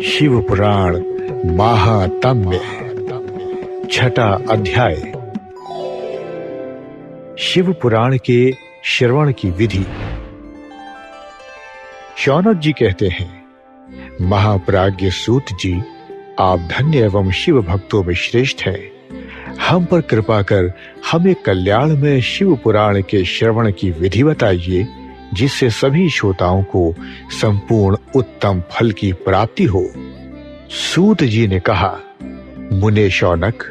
शिव पुराण महात्म्य छठा अध्याय। शिव पुराण के श्रवण की विधि। शौनक जी कहते हैं, महाप्राज्ञ सूत जी, आप धन्य एवं शिव भक्तों में श्रेष्ठ हैं। हम पर कृपा कर हमें कल्याण में शिव पुराण के श्रवण की विधि बताइए, जिससे सभी श्रोताओं को संपूर्ण उत्तम फल की प्राप्ति हो। सूत जी ने कहा, मुने शौनक,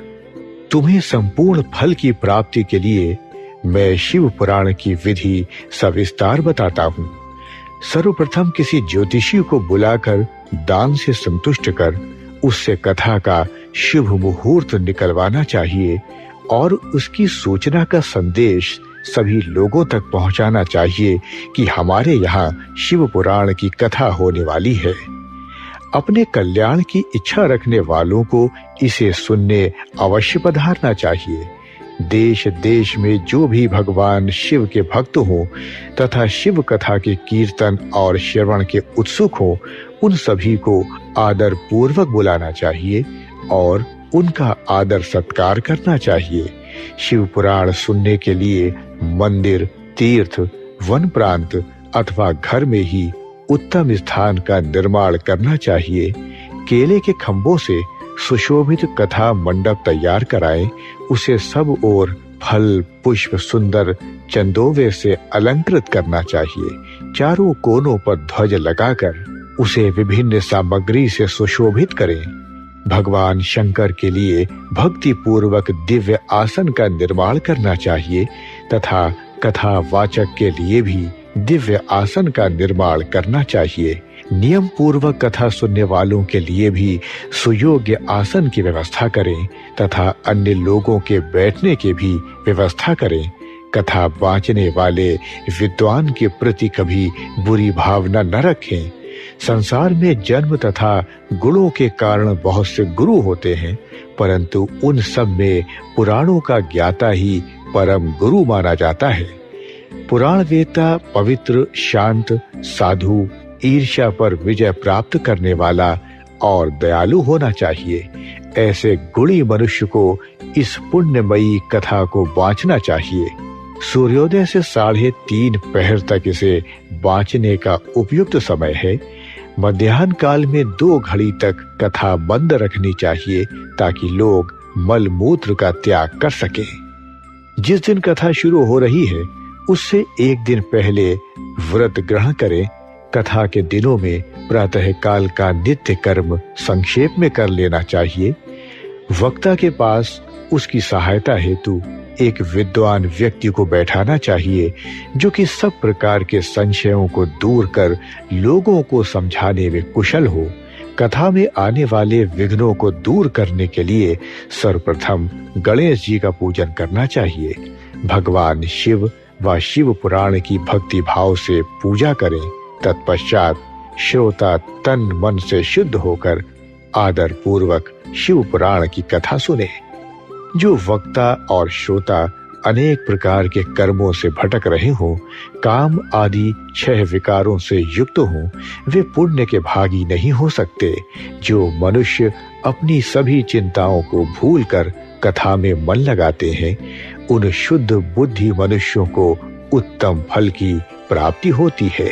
तुम्हें संपूर्ण फल की प्राप्ति के लिए मैं शिव पुराण की विधि सविस्तार बताता हूं। सर्वप्रथम किसी ज्योतिषी को बुलाकर दान से संतुष्ट कर उससे कथा का शुभ मुहूर्त निकलवाना चाहिए और उसकी सूचना का संदेश सभी लोगों तक पहुंचाना चाहिए कि हमारे यहाँ शिव पुराण की कथा होने वाली है। अपने कल्याण की इच्छा रखने वालों को इसे सुनने अवश्य पधारना चाहिए। देश देश में जो भी भगवान शिव के भक्त हों तथा शिव कथा के कीर्तन और श्रवण के उत्सुक हों, उन सभी को आदर पूर्वक बुलाना चाहिए और उनका आदर सत्कार करना चाहिए। शिव पुराण सुनने के लिए मंदिर, तीर्थ, वन प्रांत अथवा घर में ही उत्तम स्थान का निर्माण करना चाहिए। केले के खंभों से सुशोभित कथा मंडप तैयार कराएं, उसे सब ओर फल, पुष्प, सुंदर चंदोवे से अलंकृत करना चाहिए। चारों कोनों पर ध्वज लगाकर उसे विभिन्न सामग्री से सुशोभित करें। भगवान शंकर के लिए भक्ति पूर्वक दिव्य आसन का निर्माण करना चाहिए तथा कथा वाचक के लिए भी दिव्य आसन का निर्माण करना चाहिए। नियम पूर्वक कथा सुनने वालों के लिए भी सुयोग्य आसन की व्यवस्था करें तथा अन्य लोगों के बैठने की भी व्यवस्था करें। कथा वाचने वाले विद्वान के प्रति कभी बुरी भावना न रखें। संसार में जन्म तथा गुणों के कारण बहुत से गुरु होते हैं, परंतु उन सब में पुराणों का ज्ञाता ही परम गुरु माना जाता है। पुराण वेता पवित्र, शांत, साधु, ईर्ष्या पर विजय प्राप्त करने वाला और दयालु होना चाहिए। ऐसे गुणी मनुष्य को इस पुण्यमयी कथा को बांचना चाहिए। सूर्योदय से 3:30 पहर तक इसे बांचने का उपयुक्त समय है। मध्याह्न काल में 2 घड़ी तक कथा बंद रखनी चाहिए ताकि लोग मल मूत्र का त्याग कर सकें। जिस दिन कथा शुरू हो रही है उससे 1 दिन पहले व्रत ग्रहण करें। कथा के दिनों में प्रातः काल का नित्य कर्म संक्षेप में कर लेना चाहिए। वक्ता के पास उसकी सहायता हेतु एक विद्वान व्यक्ति को बैठाना चाहिए, जो कि सब प्रकार के संशयों को दूर कर लोगों को समझाने में कुशल हो। कथा में आने वाले विघ्नों को दूर करने के लिए सर्वप्रथम गणेश जी का पूजन करना चाहिए। भगवान शिव व शिव पुराण की भक्ति भाव से पूजा करें। तत्पश्चात श्रोता तन मन से शुद्ध होकर आदर पूर्वक शिव पुराण की कथा सुने। जो वक्ता और श्रोता अनेक प्रकार के कर्मों से भटक रहे हों, काम आदि 6 विकारों से युक्त हों, वे पुण्य के भागी नहीं हो सकते। जो मनुष्य अपनी सभी चिंताओं को भूलकर कथा में मन लगाते हैं, उन शुद्ध बुद्धि मनुष्यों को उत्तम फल की प्राप्ति होती है।